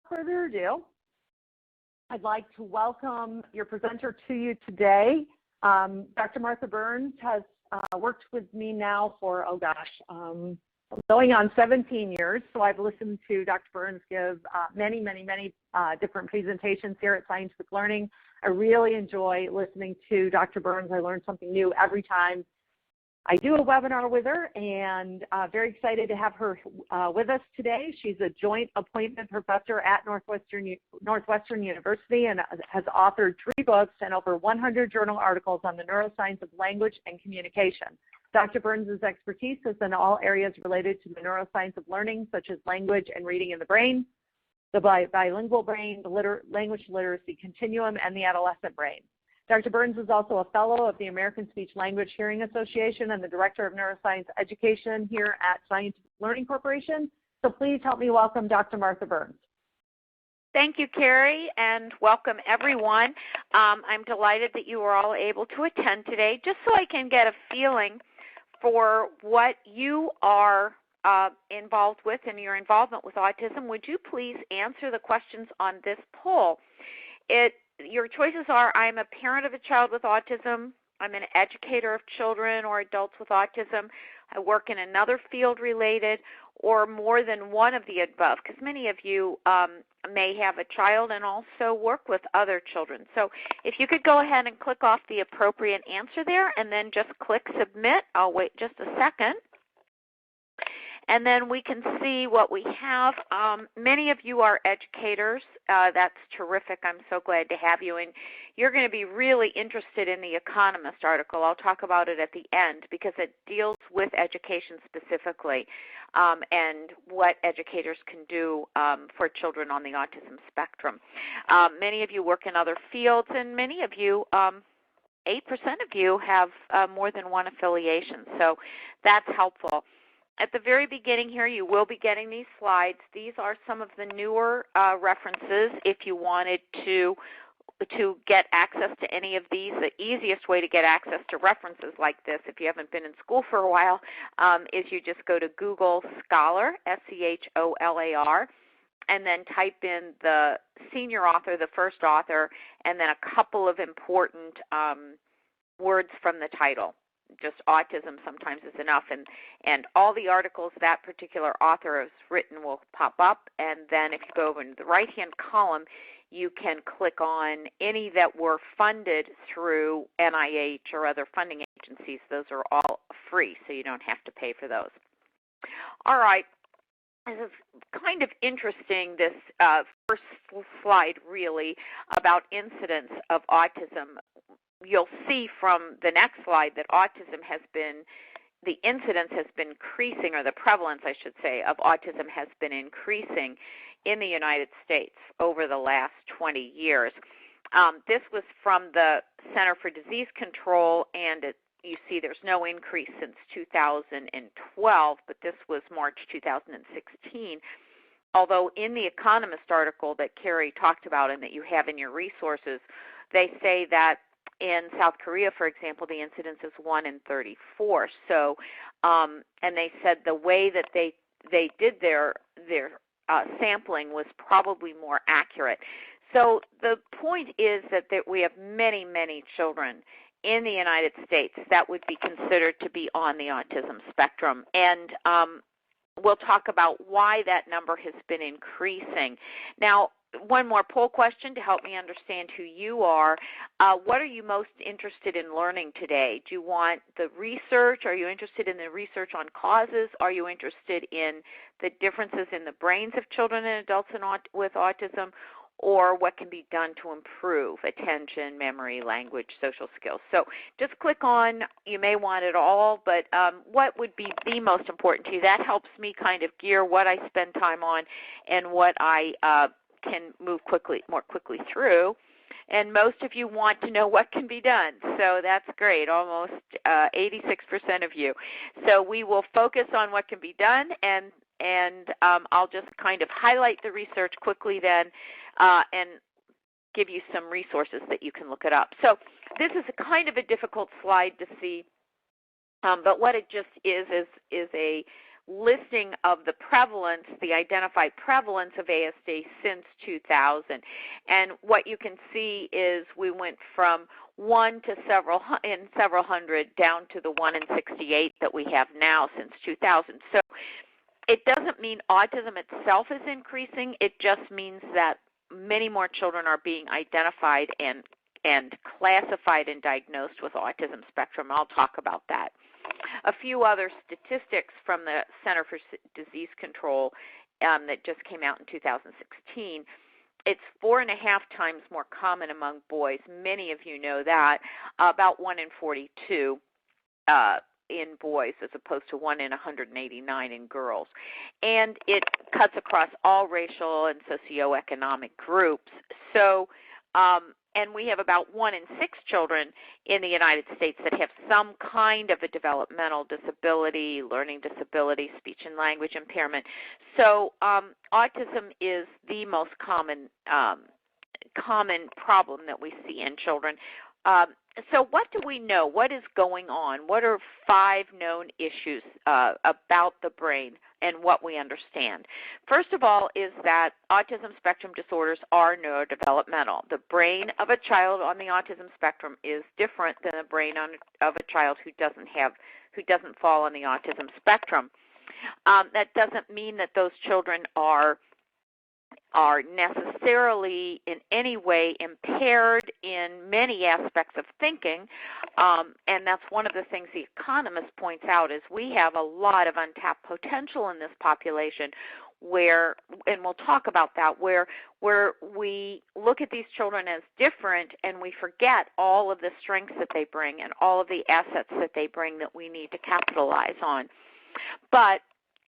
further ado, I'd like to welcome your presenter to you today. Dr. Martha Burns has worked with me now for, going on 17 years. So I've listened to Dr. Burns give many different presentations here at Scientific Learning. I really enjoy listening to Dr. Burns. I learn something new every time I do a webinar with her, and very excited to have her with us today. She's a joint appointment professor at Northwestern University and has authored 3 books and over 100 journal articles on the neuroscience of language and communication. Dr. Burns' expertise is in all areas related to the neuroscience of learning, such as language and reading in the brain, the bilingual brain, the language literacy continuum, and the adolescent brain. Dr. Burns is also a fellow of the American Speech Language Hearing Association and the director of neuroscience education here at Scientific Learning Corporation. So please help me welcome Dr. Martha Burns. Thank you, Carrie, and welcome everyone. I'm delighted that you were all able to attend today. Just so I can get a feeling for what you are involved with and your involvement with autism, would you please answer the questions on this poll? Your choices are: I'm a parent of a child with autism, I'm an educator of children or adults with autism, I work in another field related, or more than one of the above, because many of you may have a child and also work with other children. So if you could go ahead and click off the appropriate answer there and then just click submit. I'll wait just a second. And then we can see what we have. Many of you are educators. That's terrific. I'm so glad to have you. And you're going to be really interested in the Economist article. I'll talk about it at the end because it deals with education specifically and what educators can do for children on the autism spectrum. Many of you work in other fields, and many of you, 8% of you, have more than one affiliation. So that's helpful. At the very beginning here, you will be getting these slides. These are some of the newer references if you wanted to get access to any of these. The easiest way to get access to references like this, if you haven't been in school for a while, is you just go to Google Scholar, S-C-H-O-L-A-R, and then type in the senior author, the first author, and then a couple of important words from the title. Just autism sometimes is enough, and all the articles that particular author has written will pop up, and then if you go over into the right-hand column, you can click on any that were funded through NIH or other funding agencies. Those are all free, so you don't have to pay for those. All right. This is kind of interesting, this first slide really, about incidence of autism. You'll see from the next slide that the incidence has been increasing, or the prevalence, I should say, of autism has been increasing in the United States over the last 20 years. This was from the Center for Disease Control, and you see there's no increase since 2012, but this was March 2016. Although in the Economist article that Carrie talked about and that you have in your resources, they say that in South Korea, for example, the incidence is 1 in 34. So, and they said the way that they did their sampling was probably more accurate. So the point is that we have many children in the United States that would be considered to be on the autism spectrum, and we'll talk about why that number has been increasing. Now, one more poll question to help me understand who you are. What are you most interested in learning today? Do you want the research? Are you interested in the research on causes? Are you interested in the differences in the brains of children and adults with autism? Or what can be done to improve attention, memory, language, social skills? So just click on, you may want it all, but what would be the most important to you? That helps me kind of gear what I spend time on and what I can move more quickly through. And most of you want to know what can be done, so that's great, almost 86% of you. So we will focus on what can be done, and I'll just kind of highlight the research quickly then and give you some resources that you can look it up. So this is a kind of a difficult slide to see, but what it just is a listing of the prevalence, the identified prevalence of ASD since 2000. And what you can see is we went from 1 to several hundred down to the 1 in 68 that we have now since 2000. So it doesn't mean autism itself is increasing. It just means that many more children are being identified and classified and diagnosed with autism spectrum. I'll talk about that. A few other statistics from the Center for Disease Control that just came out in 2016. It's 4.5 times more common among boys. Many of you know that. About 1 in 42 in boys as opposed to 1 in 189 in girls. And it cuts across all racial and socioeconomic groups. So, and we have about 1 in 6 children in the United States that have some kind of a developmental disability, learning disability, speech and language impairment. So autism is the most common problem that we see in children. So what do we know? What is going on? What are 5 known issues about the brain and what we understand? First of all is that autism spectrum disorders are neurodevelopmental. The brain of a child on the autism spectrum is different than the brain of a child who doesn't fall on the autism spectrum. That doesn't mean that those children are necessarily in any way impaired in many aspects of thinking, and that's one of the things the economist points out is we have a lot of untapped potential in this population where, and we'll talk about that, where we look at these children as different and we forget all of the strengths that they bring and all of the assets that they bring that we need to capitalize on. But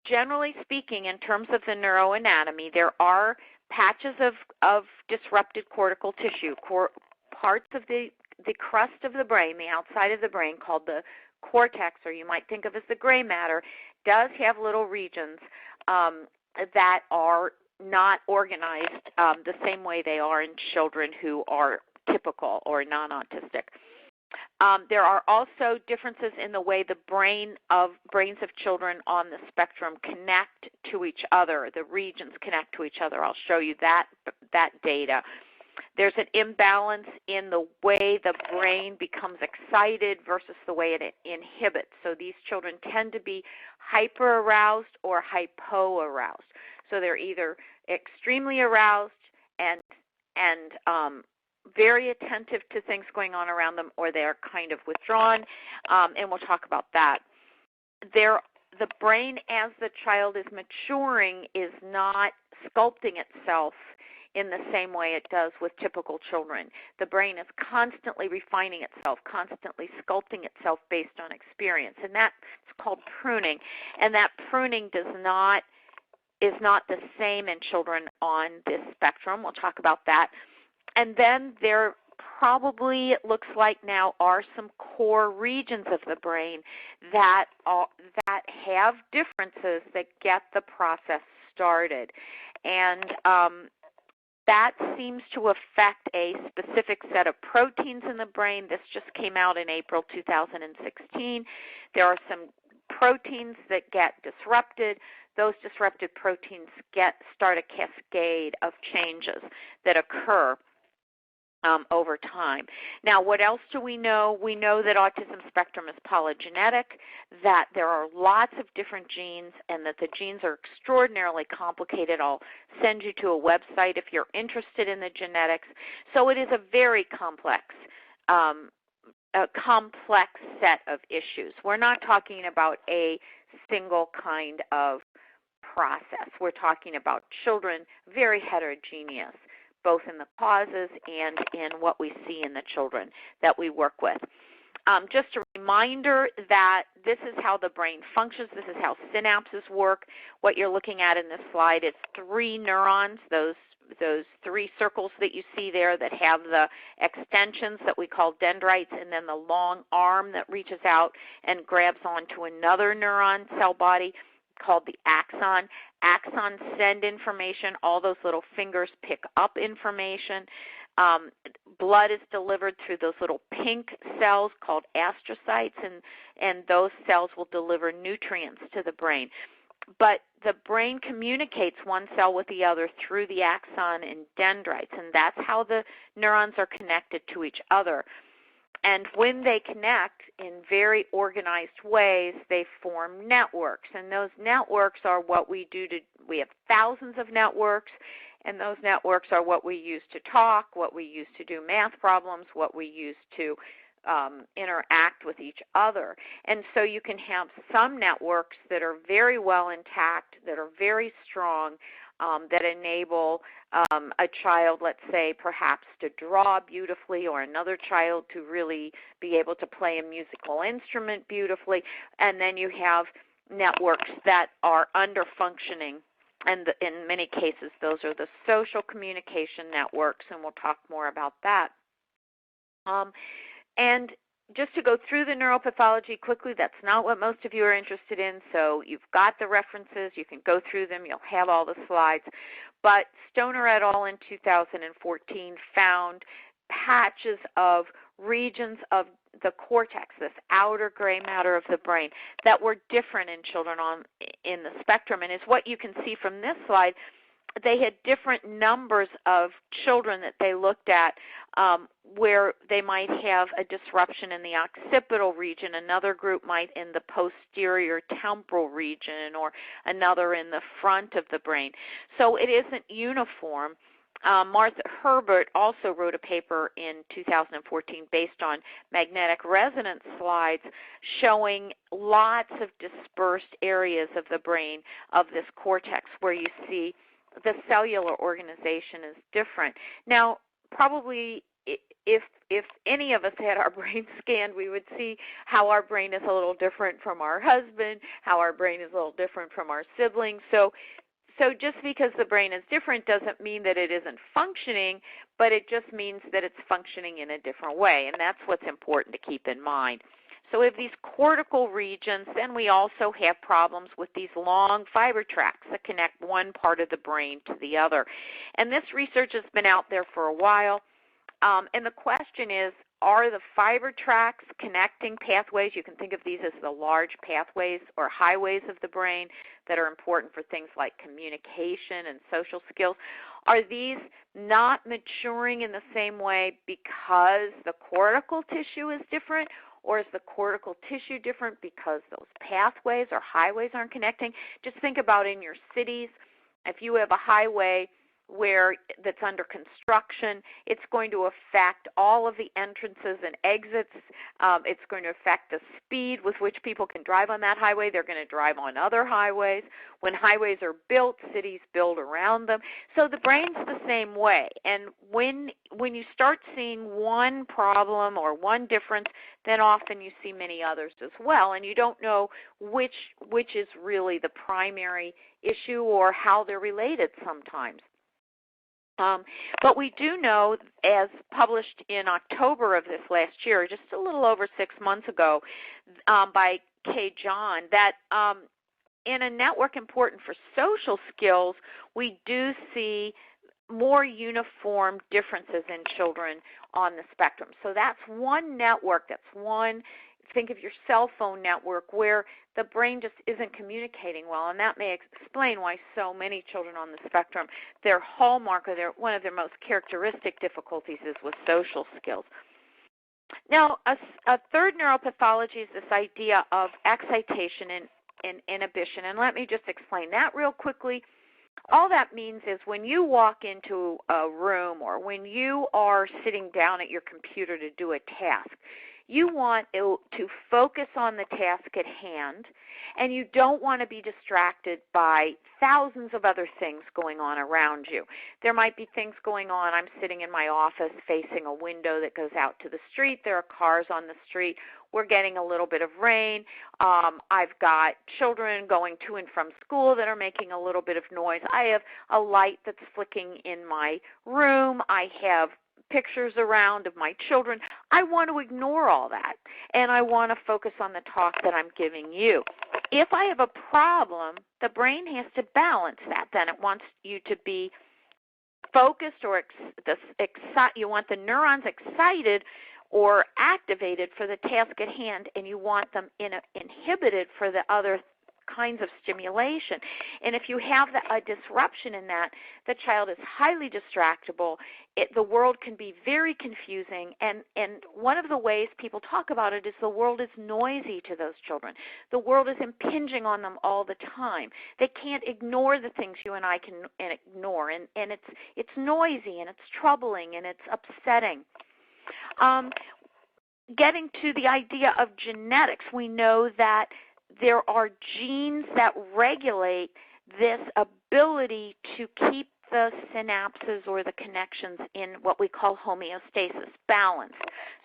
generally speaking, in terms of the neuroanatomy, there are patches of disrupted cortical tissue, parts of the crust of the brain, the outside of the brain called the cortex, or you might think of as the gray matter, does have little regions that are not organized the same way they are in children who are typical or non-autistic. There are also differences in the way the brains of children on the spectrum connect to each other. The regions connect to each other. I'll show you that data. There's an imbalance in the way the brain becomes excited versus the way it inhibits. So these children tend to be hyper-aroused or hypo-aroused. So they're either extremely aroused and very attentive to things going on around them, or they're kind of withdrawn, and we'll talk about that. The brain, as the child is maturing, is not sculpting itself in the same way it does with typical children. The brain is constantly refining itself, constantly sculpting itself based on experience, and that's called pruning. And that pruning is not the same in children on this spectrum. We'll talk about that. And then there probably, it looks like now, are some core regions of the brain that have differences that get the process started. And that seems to affect a specific set of proteins in the brain. This just came out in April 2016. There are some proteins that get disrupted. Those disrupted proteins start a cascade of changes that occur over time. Now, what else do we know? We know that autism spectrum is polygenetic, that there are lots of different genes, and that the genes are extraordinarily complicated. I'll send you to a website if you're interested in the genetics. So it is a very complex set of issues. We're not talking about a single kind of process. We're talking about children, very heterogeneous, both in the causes and in what we see in the children that we work with. Just a reminder that this is how the brain functions. This is how synapses work. What you're looking at in this slide is 3 neurons, those 3 circles that you see there that have the extensions that we call dendrites, and then the long arm that reaches out and grabs onto another neuron cell body called the axon. Axons send information. All those little fingers pick up information. Blood is delivered through those little pink cells called astrocytes, and those cells will deliver nutrients to the brain. but the brain communicates one cell with the other through the axon and dendrites, and that's how the neurons are connected to each other. And when they connect in very organized ways, they form networks. And those networks are what we do we have thousands of networks, and those networks are what we use to talk, what we use to do math problems, what we use to interact with each other. And so you can have some networks that are very well intact, that are very strong, that enable a child, let's say, perhaps to draw beautifully, or another child to really be able to play a musical instrument beautifully. And then you have networks that are under-functioning, and in many cases those are the social communication networks, and we'll talk more about that. And just to go through the neuropathology quickly, that's not what most of you are interested in, so you've got the references. You can go through them. You'll have all the slides. But Stoner et al. In 2014 found patches of regions of the cortex, this outer gray matter of the brain, that were different in children in the spectrum. And as what you can see from this slide, they had different numbers of children that they looked at where they might have a disruption in the occipital region, another group might in the posterior temporal region, or another in the front of the brain. So it isn't uniform. Martha Herbert also wrote a paper in 2014 based on magnetic resonance slides showing lots of dispersed areas of the brain of this cortex where you see the cellular organization is different. Now, probably if any of us had our brain scanned, we would see how our brain is a little different from our husband, how our brain is a little different from our siblings. So just because the brain is different doesn't mean that it isn't functioning, but it just means that it's functioning in a different way, and that's what's important to keep in mind. So we have these cortical regions, then we also have problems with these long fiber tracts that connect one part of the brain to the other. And this research has been out there for a while, and the question is, are the fiber tracts connecting pathways? You can think of these as the large pathways or highways of the brain that are important for things like communication and social skills. Are these not maturing in the same way because the cortical tissue is different? Or is the cortical tissue different because those pathways or highways aren't connecting? Just think about in your cities. If you have a highway that's under construction, it's going to affect all of the entrances and exits. It's going to affect the speed with which people can drive on that highway. They're going to drive on other highways. When highways are built, cities build around them. So the brain's the same way. And when you start seeing one problem or one difference, then often you see many others as well, and you don't know which is really the primary issue or how they're related sometimes. But we do know, as published in October of this last year, just a little over 6 months ago, by Kay John, that in a network important for social skills, we do see more uniform differences in children on the spectrum. So that's one network, think of your cell phone network where the brain just isn't communicating well, and that may explain why so many children on the spectrum, their hallmark or one of their most characteristic difficulties is with social skills. Now, a third neuropathology is this idea of excitation and inhibition, and let me just explain that real quickly. All that means is when you walk into a room or when you are sitting down at your computer to do a task, you want to focus on the task at hand, and you don't want to be distracted by thousands of other things going on around you. There might be things going on. I'm sitting in my office facing a window that goes out to the street. There are cars on the street. We're getting a little bit of rain. I've got children going to and from school that are making a little bit of noise. I have a light that's flicking in my room. I have pictures around of my children. I want to ignore all that, and I want to focus on the talk that I'm giving you. If I have a problem, the brain has to balance that. Then it wants you to be focused, or you want the neurons excited or activated for the task at hand, and you want them inhibited for the other kinds of stimulation. And if you have a disruption in that, the child is highly distractible. The world can be very confusing, and one of the ways people talk about it is the world is noisy to those children. The world is impinging on them all the time. They can't ignore the things you and I can ignore, and it's noisy, and it's troubling, and it's upsetting. Getting to the idea of genetics, we know that there are genes that regulate this ability to keep the synapses or the connections in what we call homeostasis, balance.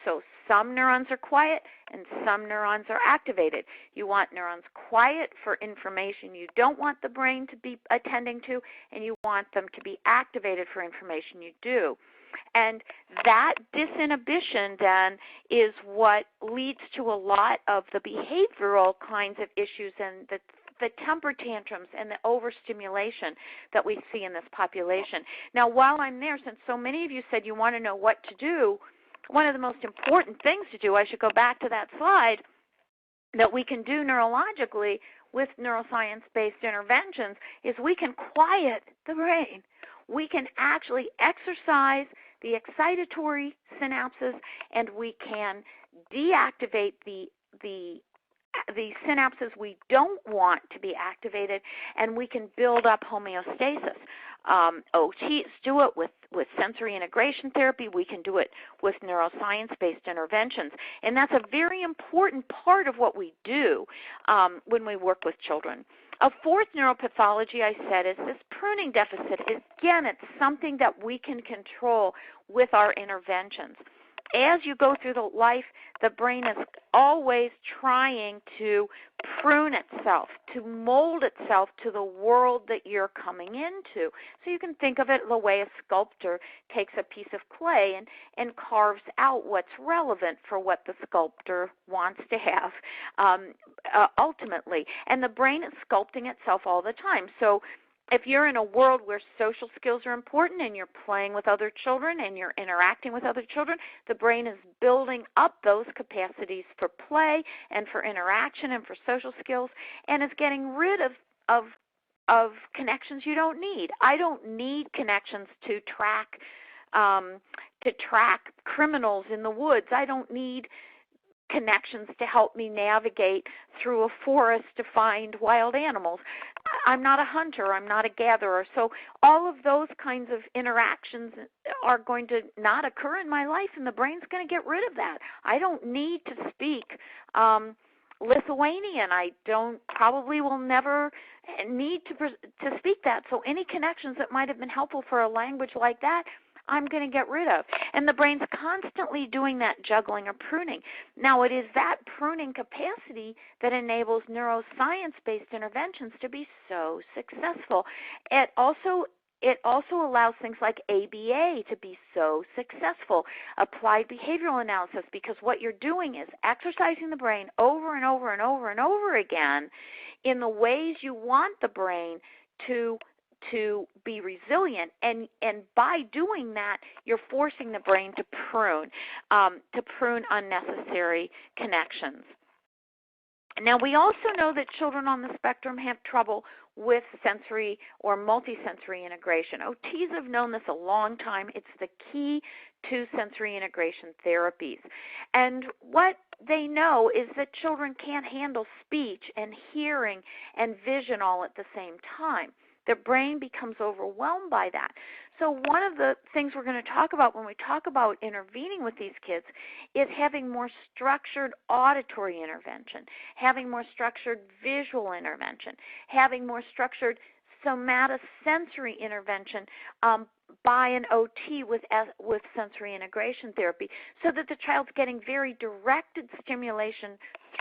So some neurons are quiet and some neurons are activated. You want neurons quiet for information you don't want the brain to be attending to, and you want them to be activated for information you do. And that disinhibition then is what leads to a lot of the behavioral kinds of issues and the temper tantrums and the overstimulation that we see in this population. Now, while I'm there, since so many of you said you want to know what to do, one of the most important things to do, I should go back to that slide, that we can do neurologically with neuroscience-based interventions is we can quiet the brain. We can actually exercise the excitatory synapses, and we can deactivate the synapses we don't want to be activated, and we can build up homeostasis. OTs do it with sensory integration therapy. We can do it with neuroscience-based interventions, and that's a very important part of what we do when we work with children. A fourth neuropathology, I said, is this pruning deficit. Again, it's something that we can control with our interventions. As you go through the life, the brain is always trying to prune itself, to mold itself to the world that you're coming into. So you can think of it the way a sculptor takes a piece of clay and carves out what's relevant for what the sculptor wants to have ultimately. And the brain is sculpting itself all the time. So if you're in a world where social skills are important and you're playing with other children and you're interacting with other children, the brain is building up those capacities for play and for interaction and for social skills, and is getting rid of connections you don't need. I don't need connections to track criminals in the woods. I don't need connections to help me navigate through a forest to find wild animals. I'm not a hunter. I'm not a gatherer. So all of those kinds of interactions are going to not occur in my life, and the brain's going to get rid of that. I don't need to speak Lithuanian. I probably will never need to speak that. So any connections that might have been helpful for a language like that, I'm going to get rid of. And the brain's constantly doing that juggling or pruning. Now, it is that pruning capacity that enables neuroscience-based interventions to be so successful. It also allows things like ABA to be so successful, applied behavioral analysis, because what you're doing is exercising the brain over and over and over and over again in the ways you want the brain to be resilient, and by doing that, you're forcing the brain to prune unnecessary connections. Now, we also know that children on the spectrum have trouble with sensory or multisensory integration. OTs have known this a long time. It's the key to sensory integration therapies. And what they know is that children can't handle speech and hearing and vision all at the same time. Their brain becomes overwhelmed by that. So one of the things we're going to talk about when we talk about intervening with these kids is having more structured auditory intervention, having more structured visual intervention, having more structured somatosensory intervention by an OT with sensory integration therapy, so that the child's getting very directed stimulation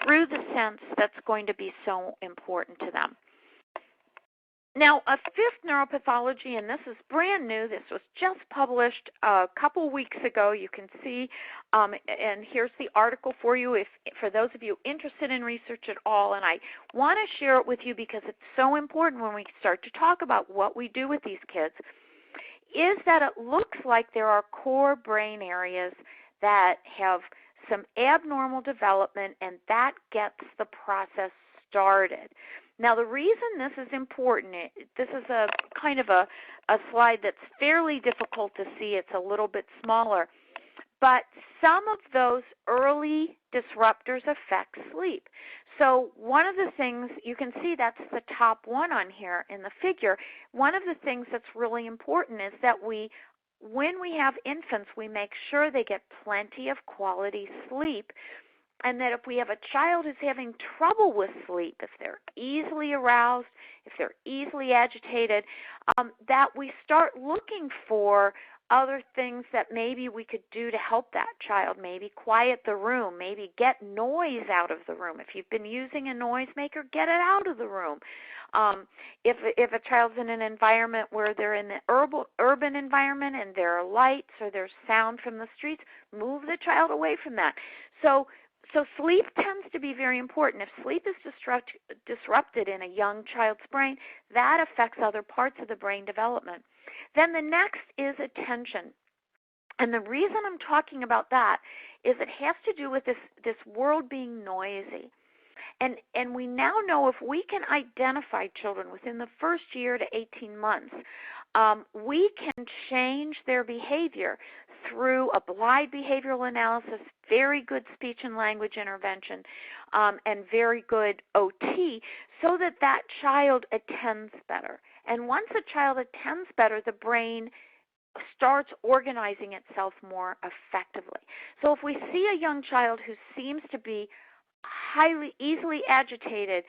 through the sense that's going to be so important to them. Now, a fifth neuropathology, and this is brand new. This was just published a couple weeks ago. You can see, and here's the article for you for those of you interested in research at all. And I want to share it with you because it's so important when we start to talk about what we do with these kids, is that it looks like there are core brain areas that have some abnormal development, and that gets the process started. Now, the reason this is important, this is a kind of a slide that's fairly difficult to see. It's a little bit smaller. But some of those early disruptors affect sleep. So one of the things, you can see that's the top one on here in the figure. One of the things that's really important is that when we have infants, we make sure they get plenty of quality sleep. And that if we have a child who's having trouble with sleep, if they're easily aroused, if they're easily agitated, that we start looking for other things that maybe we could do to help that child. Maybe quiet the room, maybe get noise out of the room. If you've been using a noisemaker, get it out of the room. If a child's in an environment where they're in the urban environment and there are lights or there's sound from the streets, move the child away from that. So sleep tends to be very important. If sleep is disrupted in a young child's brain, that affects other parts of the brain development. Then the next is attention. And the reason I'm talking about that is it has to do with this world being noisy. And we now know if we can identify children within the first year to 18 months, we can change their behavior through applied behavioral analysis, very good speech and language intervention, and very good OT, so that that child attends better. And once a child attends better, the brain starts organizing itself more effectively. So if we see a young child who seems to be easily agitated,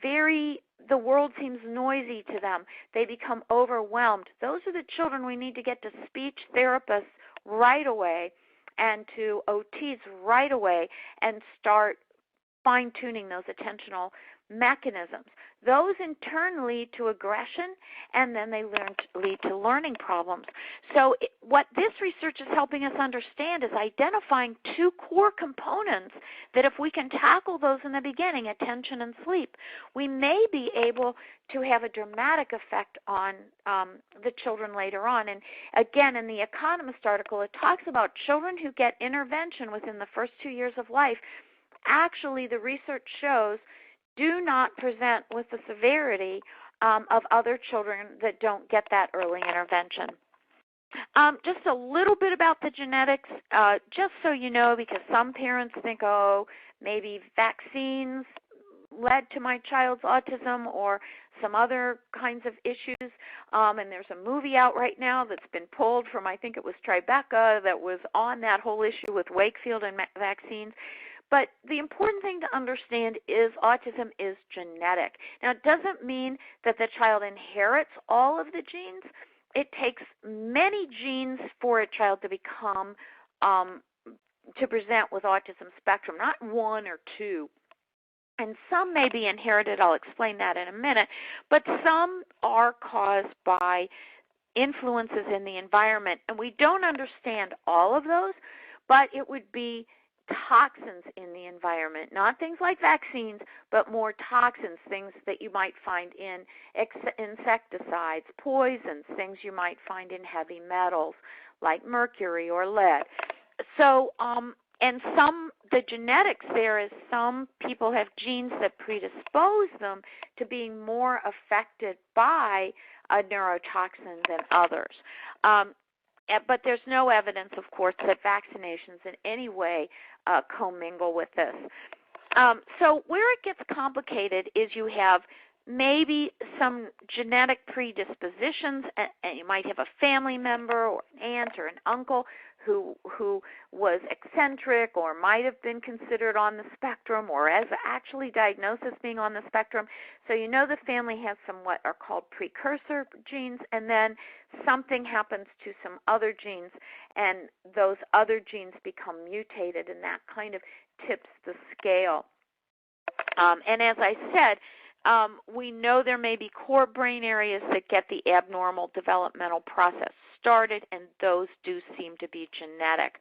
the world seems noisy to them, they become overwhelmed, those are the children we need to get to speech therapists right away and to OTs right away and start fine-tuning those attentional mechanisms. Those in turn lead to aggression, and then they lead to learning problems. So what this research is helping us understand is identifying two core components that if we can tackle those in the beginning, attention and sleep, we may be able to have a dramatic effect on the children later on. And again, in the Economist article, it talks about children who get intervention within the first 2 years of life. Actually, the research shows do not present with the severity of other children that don't get that early intervention. Just a little bit about the genetics, just so you know, because some parents think, oh, maybe vaccines led to my child's autism or some other kinds of issues. And there's a movie out right now that's been pulled from, I think it was Tribeca, that was on that whole issue with Wakefield and vaccines. But the important thing to understand is autism is genetic. Now, it doesn't mean that the child inherits all of the genes. It takes many genes for a child to become, to present with autism spectrum, not one or two. And some may be inherited. I'll explain that in a minute. But some are caused by influences in the environment. And we don't understand all of those, but it would be toxins in the environment, not things like vaccines, but more toxins, things that you might find in insecticides, poisons, things you might find in heavy metals like mercury or lead. So, and the genetics there is some people have genes that predispose them to being more affected by a neurotoxin than others. But there's no evidence, of course, that vaccinations in any way commingle with this. So where it gets complicated is you have maybe some genetic predispositions, and you might have a family member or an aunt or an uncle who was eccentric or might have been considered on the spectrum or as actually diagnosed as being on the spectrum. So you know the family has some what are called precursor genes, and then something happens to some other genes, and those other genes become mutated, and that kind of tips the scale. And as I said, we know there may be core brain areas that get the abnormal developmental process started, and those do seem to be genetic.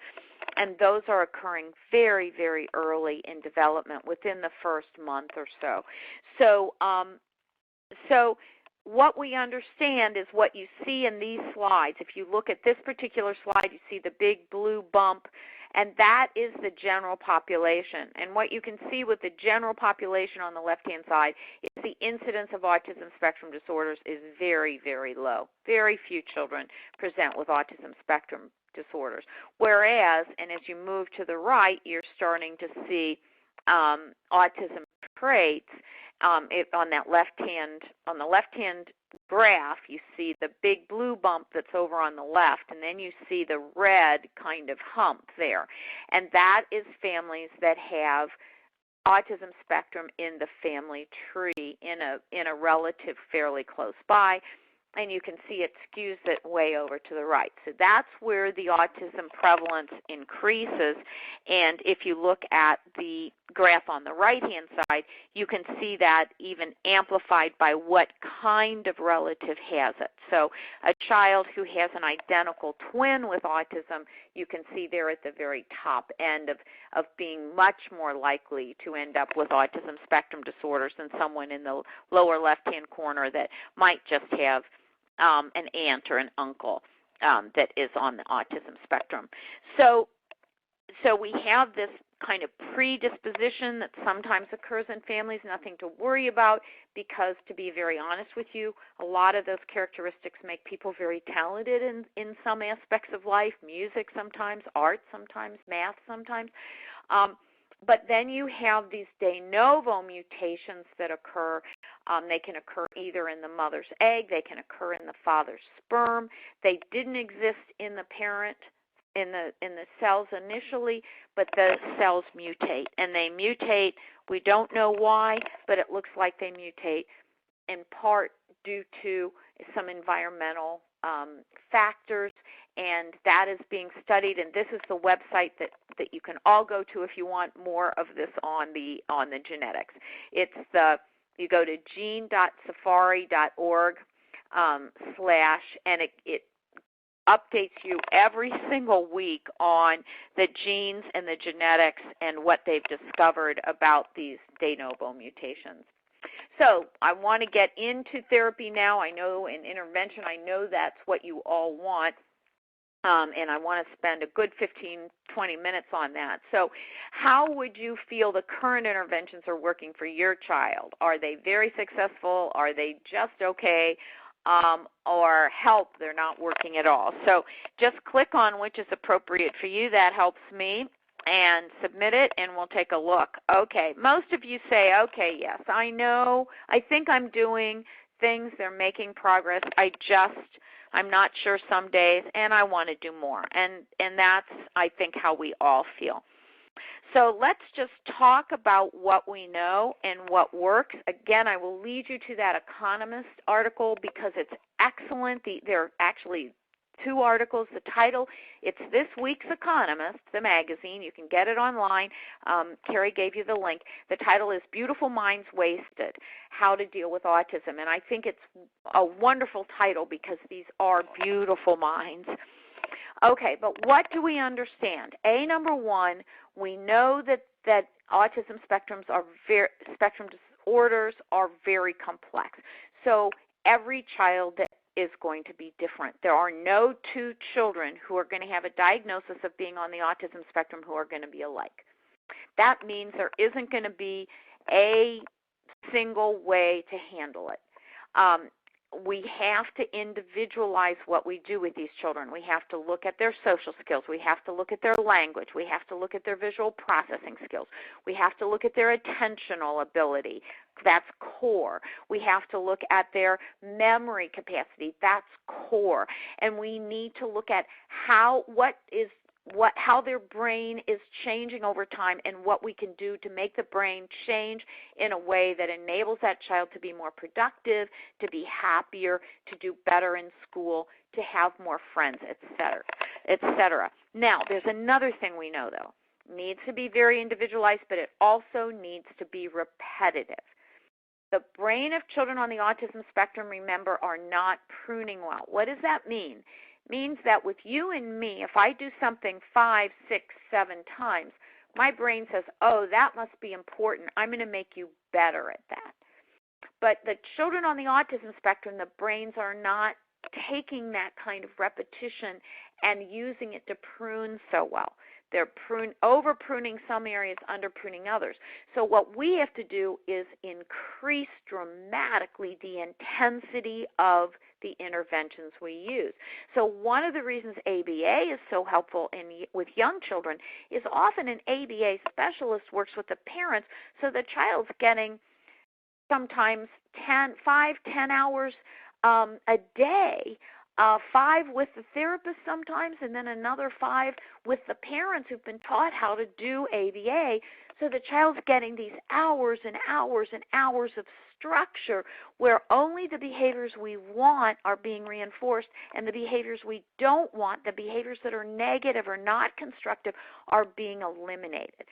And those are occurring very, very early in development, within the first month or so. So what we understand is what you see in these slides. If you look at this particular slide, you see the big blue bump, And that is the general population. And what you can see with the general population on the left-hand side is the incidence of autism spectrum disorders is very, very low. Very few children present with autism spectrum disorders. Whereas, and as you move to the right, you're starting to see autism traits. On the left-hand graph, you see the big blue bump that's over on the left, and then you see the red kind of hump there. And that is families that have autism spectrum in the family tree in a relative fairly close by. And you can see it skews it way over to the right. So that's where the autism prevalence increases. And if you look at the graph on the right-hand side, you can see that even amplified by what kind of relative has it. So a child who has an identical twin with autism, you can see they're at the very top end of being much more likely to end up with autism spectrum disorders than someone in the lower left-hand corner that might just have an aunt or an uncle that is on the autism spectrum. So we have this kind of predisposition that sometimes occurs in families, nothing to worry about, because to be very honest with you, a lot of those characteristics make people very talented in some aspects of life, music sometimes, art sometimes, math sometimes. But then you have these de novo mutations that occur. They can occur either in the mother's egg, they can occur in the father's sperm. They didn't exist in the parent, in the cells initially, but the cells mutate. And they mutate, we don't know why, but it looks like they mutate in part due to some environmental factors, and that is being studied. And this is the website that you can all go to if you want more of this on the genetics. You go to gene.safari.org and it updates you every single week on the genes and the genetics and what they've discovered about these de novo mutations. So I want to get into therapy now. I know in intervention, I know that's what you all want. And I want to spend a good 15, 20 minutes on that. So how would you feel the current interventions are working for your child? Are they very successful? Are they just okay? Or help, they're not working at all? So just click on which is appropriate for you. That helps me. And submit it, and we'll take a look. Okay, most of you say, okay, yes, I know, I think I'm doing things, they're making progress, I'm not sure some days, and I want to do more. And that's, I think, how we all feel. So let's just talk about what we know and what works. Again, I will lead you to that Economist article because it's excellent. There are actually two articles. The title, it's this week's Economist, the magazine. You can get it online. Carrie gave you the link. The title is Beautiful Minds Wasted, How to Deal with Autism. And I think it's a wonderful title because these are beautiful minds. Okay, but what do we understand? Number one, we know that autism spectrum disorders are very complex. So every child that is going to be different. There are no two children who are going to have a diagnosis of being on the autism spectrum who are going to be alike. That means there isn't going to be a single way to handle it. We have to individualize what we do with these children. We have to look at their social skills. We have to look at their language. We have to look at their visual processing skills. We have to look at their attentional ability. That's core. We have to look at their memory capacity. That's core. And we need to look at how their brain is changing over time and what we can do to make the brain change in a way that enables that child to be more productive, to be happier, to do better in school, to have more friends, etc. Now, there's another thing we know, though. It needs to be very individualized, but it also needs to be repetitive. The brain of children on the autism spectrum, remember, are not pruning well. What does that mean? It means that with you and me, if I do something 5, 6, 7 times, my brain says, oh, that must be important. I'm going to make you better at that. But the children on the autism spectrum, the brains are not taking that kind of repetition and using it to prune so well. They're over pruning some areas, under pruning others. So what we have to do is increase dramatically the intensity of the interventions we use. So one of the reasons ABA is so helpful with young children is often an ABA specialist works with the parents, so the child's getting sometimes 10 hours a day, 5 with the therapist sometimes, and then another 5 with the parents who've been taught how to do ABA. So the child's getting these hours and hours and hours of structure where only the behaviors we want are being reinforced, and the behaviors we don't want, the behaviors that are negative or not constructive, are being eliminated.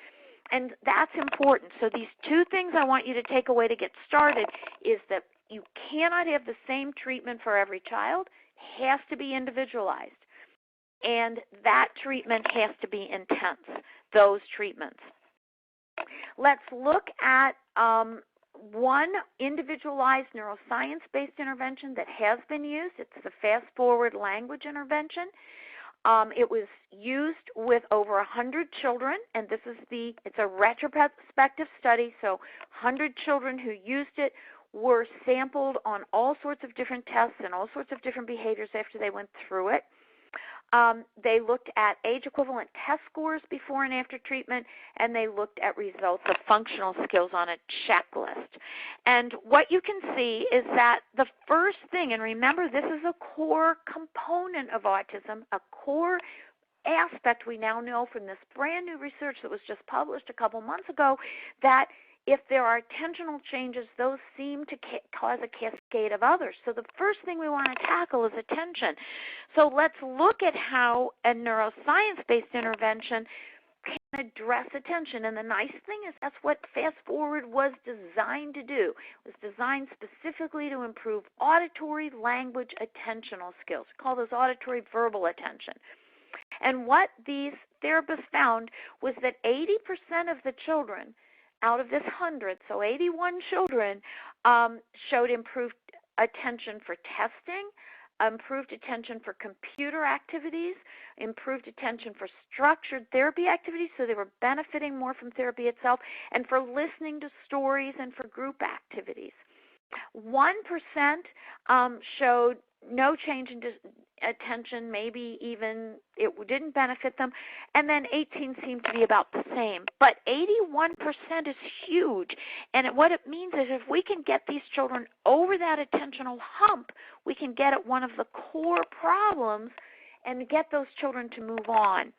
And that's important. So these 2 things I want you to take away to get started is that you cannot have the same treatment for every child. It has to be individualized. And that treatment has to be intense, those treatments. Let's look at one individualized neuroscience-based intervention that has been used. It's the fast-forward language intervention. It was used with over 100 children, and it's a retrospective study, so 100 children who used it were sampled on all sorts of different tests and all sorts of different behaviors after they went through it. They looked at age-equivalent test scores before and after treatment, and they looked at results of functional skills on a checklist. And what you can see is that the first thing, and remember this is a core component of autism, a core aspect we now know from this brand new research that was just published a couple months ago, that if there are attentional changes, those seem to cause a cascade of others. So the first thing we want to tackle is attention. So let's look at how a neuroscience-based intervention can address attention. And the nice thing is that's what Fast Forward was designed to do. It was designed specifically to improve auditory, language, attentional skills. We call those auditory verbal attention. And what these therapists found was that 80% of the children out of this 100, so 81 children, showed improved attention for testing, improved attention for computer activities, improved attention for structured therapy activities, so they were benefiting more from therapy itself, and for listening to stories and for group activities. 1% showed no change in attention, maybe even it didn't benefit them, and then 18 seemed to be about the same. But 81% is huge, and what it means is if we can get these children over that attentional hump, we can get at one of the core problems and get those children to move on.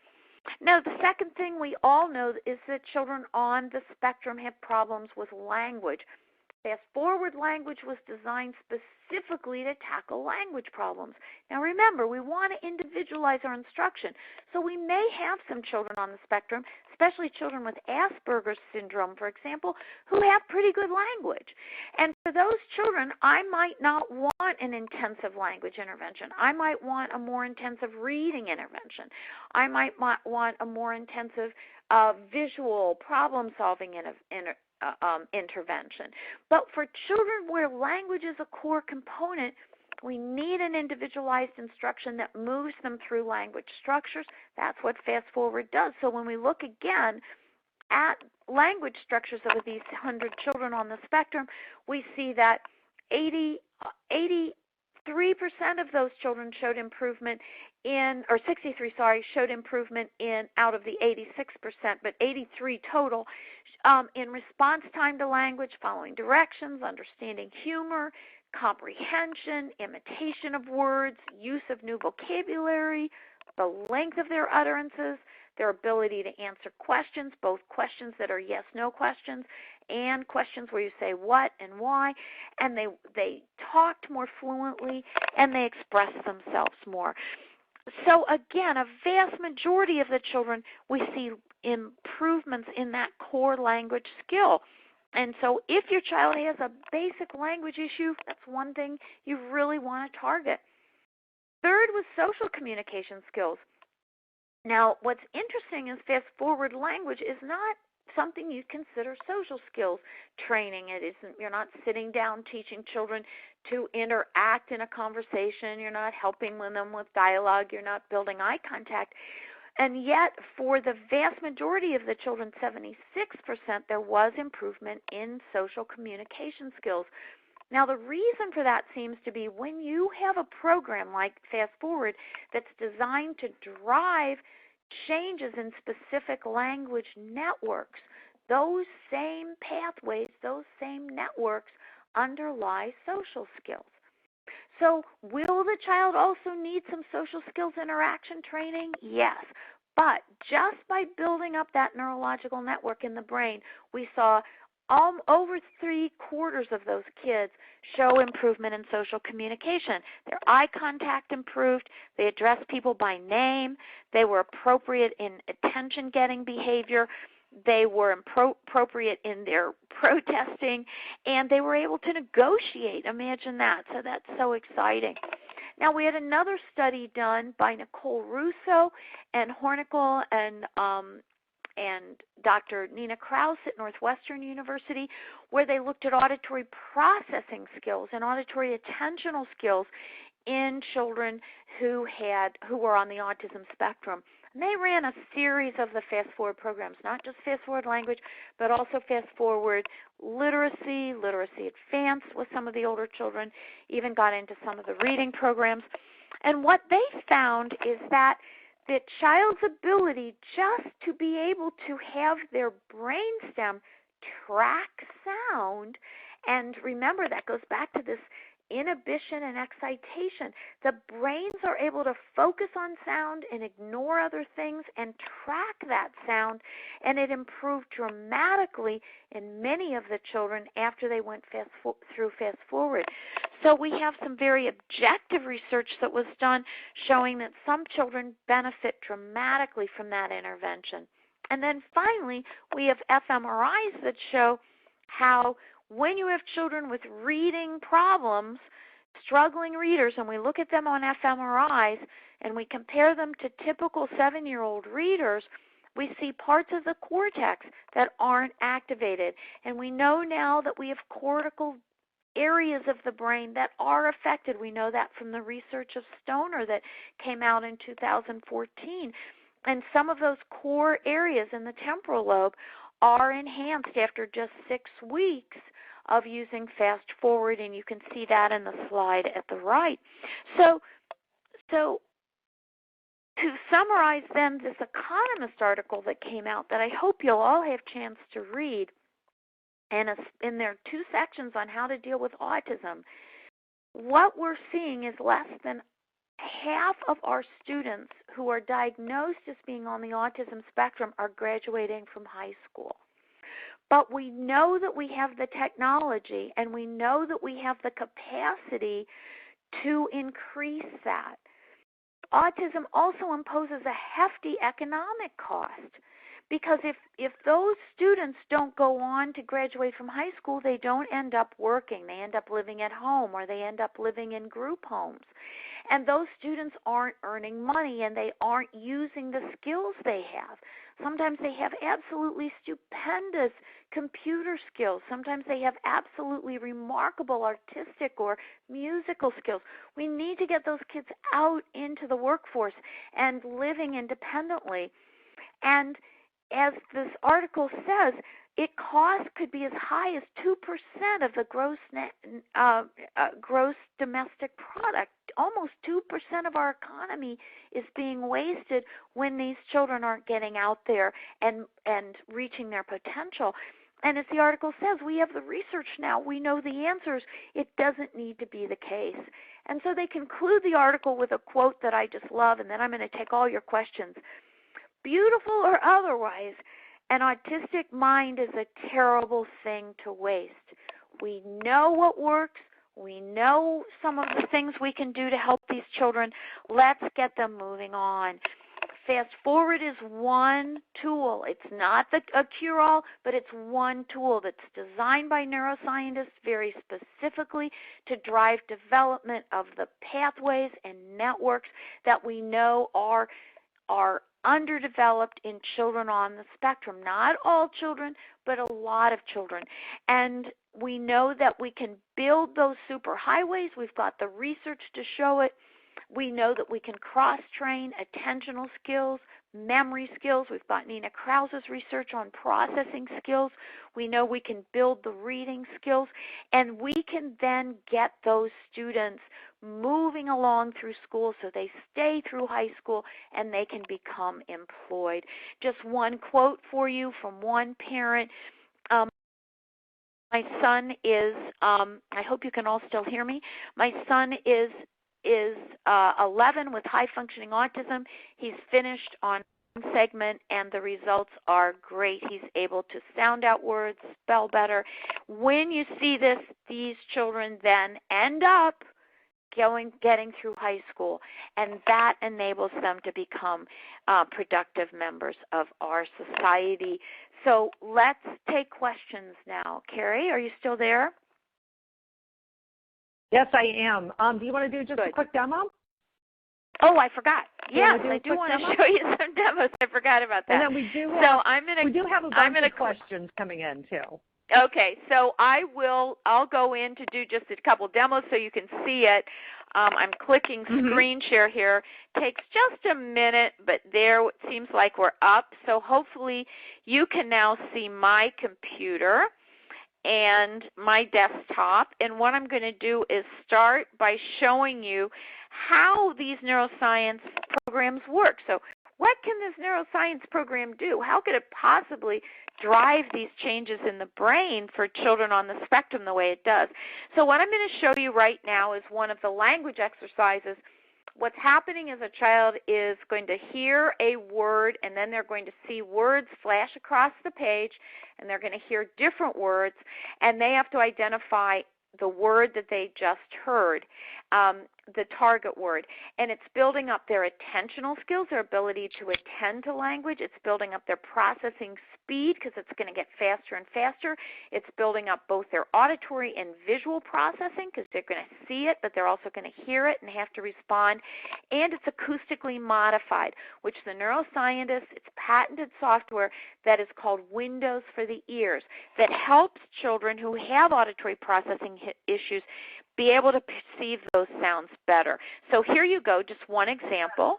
Now, the second thing we all know is that children on the spectrum have problems with language. Fast Forward language was designed specifically to tackle language problems. Now remember, we want to individualize our instruction. So we may have some children on the spectrum, especially children with Asperger's syndrome, for example, who have pretty good language. And for those children, I might not want an intensive language intervention. I might want a more intensive reading intervention. I might want a more intensive visual problem-solving intervention. But for children where language is a core component, we need an individualized instruction that moves them through language structures. That's what Fast Forward does. So when we look again at language structures of these 100 children on the spectrum, we see that 83% of those children showed improvement showed improvement in out of the 86%, but 83 total in response time to language, following directions, understanding humor, comprehension, imitation of words, use of new vocabulary, the length of their utterances, their ability to answer questions, both questions that are yes/no questions and questions where you say what and why, and they talked more fluently and they expressed themselves more. So again, a vast majority of the children, we see improvements in that core language skill. And so if your child has a basic language issue, that's one thing you really want to target. Third was social communication skills. Now, what's interesting is Fast Forward language is not something you consider social skills training. It isn't. You're not sitting down teaching children to interact in a conversation. You're not helping them with dialogue. You're not building eye contact. And yet, for the vast majority of the children, 76%, there was improvement in social communication skills. Now, the reason for that seems to be when you have a program like Fast Forward that's designed to drive changes in specific language networks, those same pathways, those same networks underlie social skills. So will the child also need some social skills interaction training? Yes. But just by building up that neurological network in the brain, we saw over 3/4 of those kids show improvement in social communication. Their eye contact improved. They addressed people by name. They were appropriate in attention-getting behavior. They were appropriate in their protesting, and they were able to negotiate. Imagine that. So that's so exciting. Now, we had another study done by Nicole Russo and Hornickel and Dr. Nina Krause at Northwestern University, where they looked at auditory processing skills and auditory attentional skills in children who were on the autism spectrum. And they ran a series of the Fast Forward programs, not just Fast Forward Language, but also Fast Forward Literacy, Literacy Advanced with some of the older children, even got into some of the reading programs. And what they found is that the child's ability just to be able to have their brainstem track sound, and remember that goes back to this inhibition and excitation. The brains are able to focus on sound and ignore other things and track that sound, and it improved dramatically in many of the children after they went through Fast Forward. So we have some very objective research that was done showing that some children benefit dramatically from that intervention. And then finally, we have fMRIs that show how when you have children with reading problems, struggling readers, and we look at them on fMRIs and we compare them to typical 7-year-old readers, we see parts of the cortex that aren't activated. And we know now that we have cortical areas of the brain that are affected. We know that from the research of Stoner that came out in 2014. And some of those core areas in the temporal lobe are enhanced after just 6 weeks of using Fast Forward, and you can see that in the slide at the right. So to summarize then this Economist article that came out that I hope you'll all have a chance to read, and in their 2 sections on how to deal with autism, what we're seeing is less than half of our students who are diagnosed as being on the autism spectrum are graduating from high school. But we know that we have the technology and we know that we have the capacity to increase that. Autism also imposes a hefty economic cost, because if those students don't go on to graduate from high school, they don't end up working. They end up living at home, or they end up living in group homes. And those students aren't earning money, and they aren't using the skills they have. Sometimes they have absolutely stupendous computer skills. Sometimes they have absolutely remarkable artistic or musical skills. We need to get those kids out into the workforce and living independently. And as this article says, cost could be as high as 2% of the gross domestic product. Almost 2% of our economy is being wasted when these children aren't getting out there and reaching their potential. And as the article says, we have the research now. We know the answers. It doesn't need to be the case. And so they conclude the article with a quote that I just love, and then I'm going to take all your questions. Beautiful or otherwise, an autistic mind is a terrible thing to waste. We know what works. We know some of the things we can do to help these children. Let's get them moving on. Fast Forward is one tool. It's not a cure-all, but it's one tool that's designed by neuroscientists very specifically to drive development of the pathways and networks that we know are underdeveloped in children on the spectrum. Not all children, but a lot of children. And we know that we can build those superhighways. We've got the research to show it. We know that we can cross-train attentional skills, memory skills. We've got Nina Krause's research on processing skills. We know we can build the reading skills, and we can then get those students moving along through school so they stay through high school and they can become employed. Just one quote for you from one parent. My son is, I hope you can all still hear me. My son is 11 with high-functioning autism. He's finished on one segment, and the results are great. He's able to sound out words, spell better. When you see this, these children then end up getting through high school, and that enables them to become productive members of our society. So let's take questions now. Carrie, are you still there? Yes, I am. Do you want to do just a quick demo? Oh, I forgot. Yes, I do want demo? to show you some demos. I forgot about that. And then we do have a bunch of questions questions coming in too. Okay, so I'll go in to do just a couple demos so you can see it. I'm clicking screen share here. Takes just a minute, but there it seems like we're up. So hopefully you can now see my computer and my desktop. And what I'm going to do is start by showing you how these neuroscience programs work. So what can this neuroscience program do? How could it possibly drive these changes in the brain for children on the spectrum the way it does? So what I'm going to show you right now is one of the language exercises. What's happening is a child is going to hear a word, and then they're going to see words flash across the page, and they're going to hear different words, and they have to identify the word that they just heard, the target word. And it's building up their attentional skills, their ability to attend to language. It's building up their processing speed because it's going to get faster and faster. It's building up both their auditory and visual processing because they're going to see it, but they're also going to hear it and have to respond. And it's acoustically modified, which the neuroscientists, it's patented software that is called Windows for the Ears that helps children who have auditory processing issues be able to perceive those sounds better. So here you go, just one example.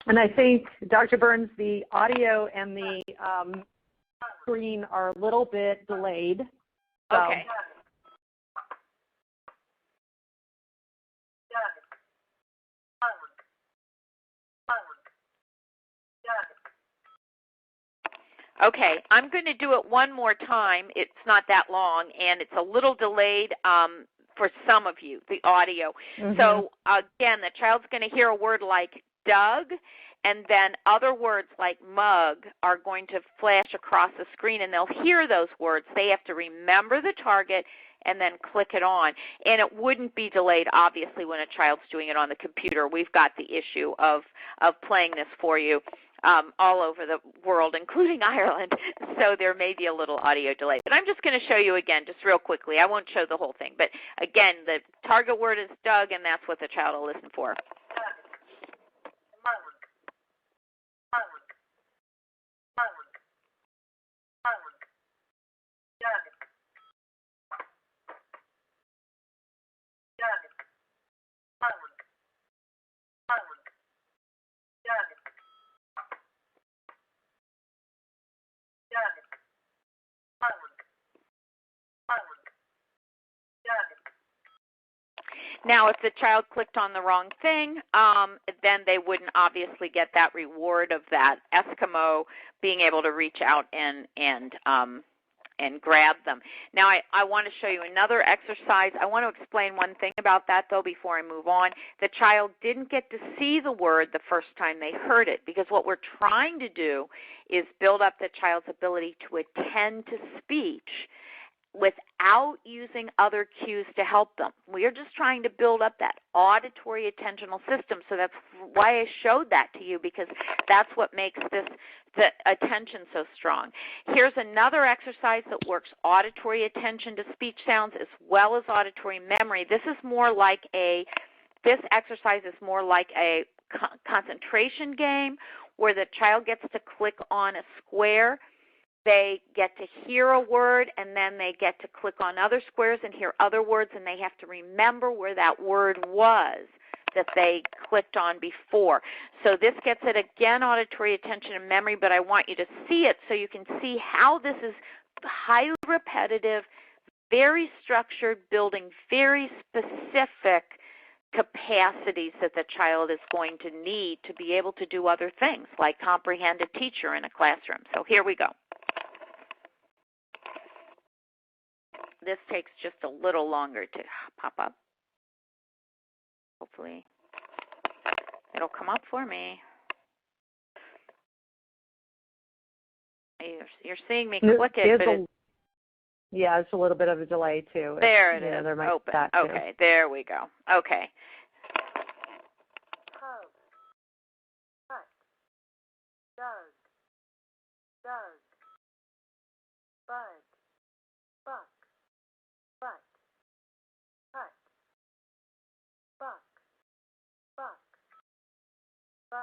And I think, Dr. Burns, the audio and the screen are a little bit delayed. So. Okay. Okay, I'm going to do it one more time. It's not that long, and it's a little delayed for some of you, the audio. So, again, the child's going to hear a word like Doug, and then other words like mug are going to flash across the screen, and they'll hear those words. They have to remember the target and then click it on. And it wouldn't be delayed, obviously, when a child's doing it on the computer. We've got the issue of playing this for you all over the world, including Ireland, so there may be a little audio delay. But I'm just going to show you again, just real quickly. I won't show the whole thing. But again, the target word is Doug, and that's what the child will listen for. Now, if the child clicked on the wrong thing, then they wouldn't obviously get that reward of that Eskimo being able to reach out and grab them. Now, I want to show you another exercise. I want to explain one thing about that, though, before I move on. The child didn't get to see the word the first time they heard it, because what we're trying to do is build up the child's ability to attend to speech without using other cues to help them. We are just trying to build up that auditory attentional system. So that's why I showed that to you, because that's what makes the attention so strong. Here's another exercise that works auditory attention to speech sounds as well as auditory memory. This exercise is more like a concentration game where the child gets to click on a square They get to hear a word, and then they get to click on other squares and hear other words, and they have to remember where that word was that they clicked on before. So this gets at, again, auditory, attention, and memory, but I want you to see it so you can see how this is highly repetitive, very structured, building very specific capacities that the child is going to need to be able to do other things, like comprehend a teacher in a classroom. So here we go. This takes just a little longer to pop up. Hopefully it'll come up for me. You're seeing me click it, but yeah, it's a little bit of a delay too. There it is. There might Open. be that too. Okay, there we go. Okay. Hug, hut, dug, dug, bud, buck, butt, hut, buck, buck, bud,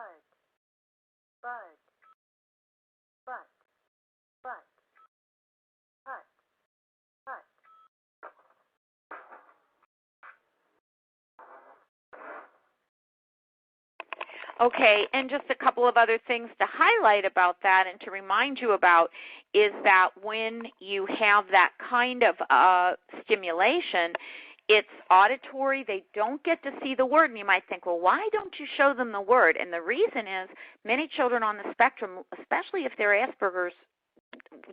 bud, butt, butt, hut, hut. Okay, and just a couple of other things to highlight about that and to remind you about is that when you have that kind of stimulation, it's auditory. They don't get to see the word. And you might think, well, why don't you show them the word? And the reason is many children on the spectrum, especially if they're Asperger's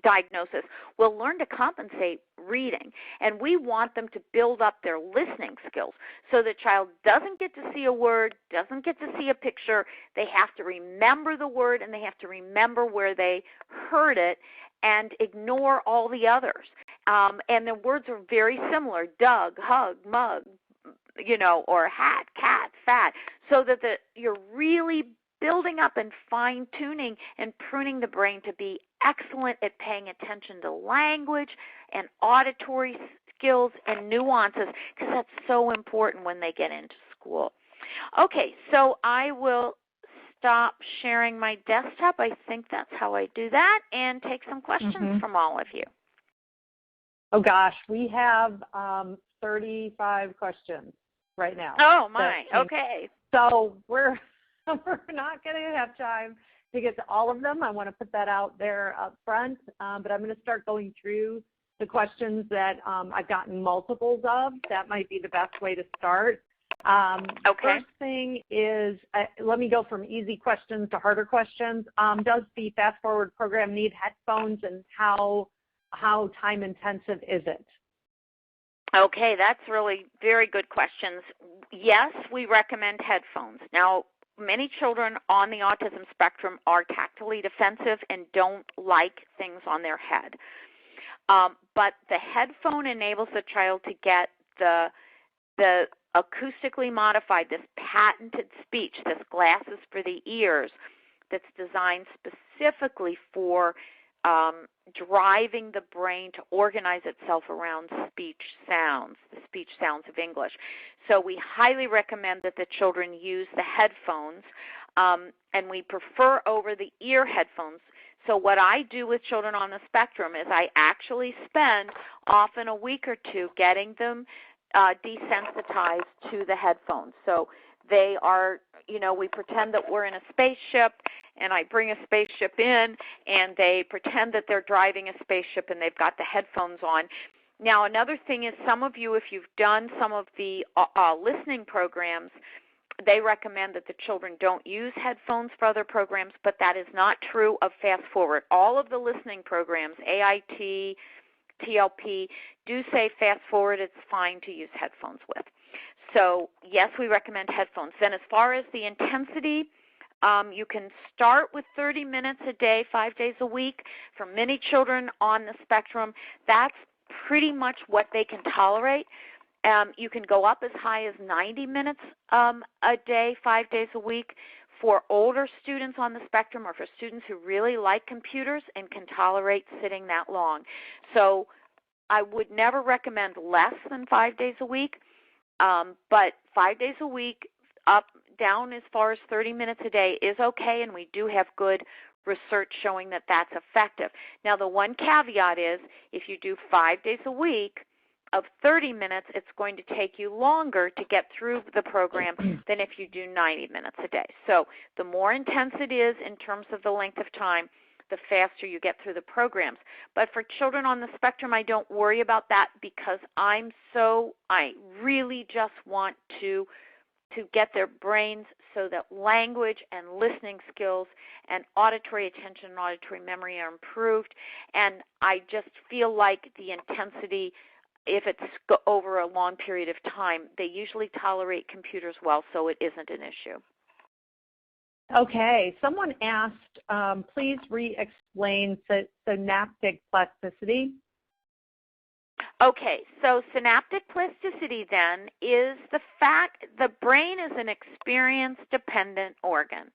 diagnosis, will learn to compensate reading. And we want them to build up their listening skills. So the child doesn't get to see a word, doesn't get to see a picture. They have to remember the word, and they have to remember where they heard it and ignore all the others. And the words are very similar: dug, hug, mug, or hat, cat, fat, so that you're really building up and fine-tuning and pruning the brain to be excellent at paying attention to language and auditory skills and nuances, because that's so important when they get into school. Okay, so I will stop sharing my desktop. I think that's how I do that, and take some questions from all of you. Oh, gosh, we have 35 questions right now. Oh, my, okay. So we're not going to have time to get to all of them. I want to put that out there up front, but I'm going to start going through the questions that I've gotten multiples of. That might be the best way to start. Okay. First thing is, let me go from easy questions to harder questions. Does the Fast Forward program need headphones, and how time intensive is it? Okay, that's really very good questions. Yes, we recommend headphones. Now, many children on the autism spectrum are tactily defensive and don't like things on their head. But the headphone enables the child to get the acoustically modified, this patented speech, this glasses for the ears, that's designed specifically for driving the brain to organize itself around speech sounds, the speech sounds of English. So we highly recommend that the children use the headphones, and we prefer over-the-ear headphones. So what I do with children on the spectrum is I actually spend often a week or two getting them desensitized to the headphones. So they are, we pretend that we're in a spaceship, and I bring a spaceship in, and they pretend that they're driving a spaceship, and they've got the headphones on. Now, another thing is, some of you, if you've done some of the listening programs, they recommend that the children don't use headphones for other programs, but that is not true of Fast Forward. All of the listening programs, AIT, TLP, do say Fast Forward it's fine to use headphones with. So, yes, we recommend headphones. Then as far as the intensity, you can start with 30 minutes a day, 5 days a week. For many children on the spectrum, that's pretty much what they can tolerate. You can go up as high as 90 minutes a day, 5 days a week. For older students on the spectrum, or for students who really like computers and can tolerate sitting that long. So I would never recommend less than 5 days a week, but 5 days a week, up, down as far as 30 minutes a day is okay, and we do have good research showing that that's effective. Now, the one caveat is if you do 5 days a week of 30 minutes, it's going to take you longer to get through the program than if you do 90 minutes a day. So the more intense it is in terms of the length of time, the faster you get through the programs. But for children on the spectrum, I don't worry about that because I really just want to get their brains so that language and listening skills and auditory attention and auditory memory are improved. And I just feel like the intensity, if it's over a long period of time, they usually tolerate computers well, so it isn't an issue. Okay, someone asked, please re-explain synaptic plasticity. Okay, so synaptic plasticity then is the fact the brain is an experience-dependent organ.